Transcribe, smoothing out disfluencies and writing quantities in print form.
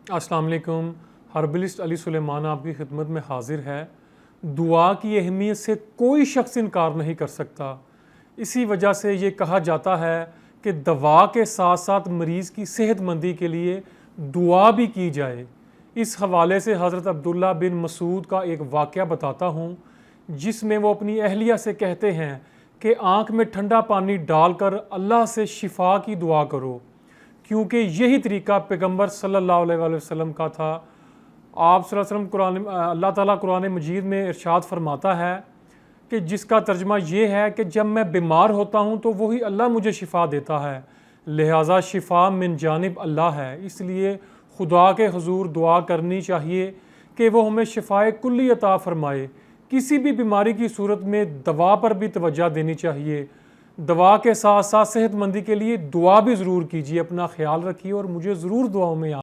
अस्सलाम वालेकुम। हर्बलिस्ट अली सुलेमान आपकी खिदमत में हाजिर है। दुआ की अहमियत से कोई शख्स इनकार नहीं कर सकता। इसी वजह से ये कहा जाता है कि दवा के साथ साथ मरीज़ की सेहतमंदी के लिए दुआ भी की जाए। इस हवाले से हज़रत अब्दुल्ला बिन मसूद का एक वाक़या बताता हूँ, जिसमें वो अपनी अहलिया से कहते हैं कि आँख में ठंडा पानी डालकर अल्लाह से शिफा की दुआ करो, क्योंकि यही तरीका पैगंबर सल्लल्लाहु अलैहि वसल्लम का था। आप सल्लल्लाहु अलैहि वसल्लम अल्लाह ताला कुरान मजीद में इरशाद फरमाता है कि जिसका तर्जमा ये है कि जब मैं बीमार होता हूँ तो वही अल्लाह मुझे शिफा देता है, लिहाजा शिफा मिन जानिब अल्लाह है। इसलिए खुदा के हुजूर दुआ करनी चाहिए कि वो हमें शिफाए कुल्ली अता फ़रमाए। किसी भी बीमारी की सूरत में दवा पर भी तवज्जो देनी चाहिए। दवा के साथ साथ सेहतमंदी के लिए दुआ भी ज़रूर कीजिए। अपना ख्याल रखिए और मुझे ज़रूर दुआओं में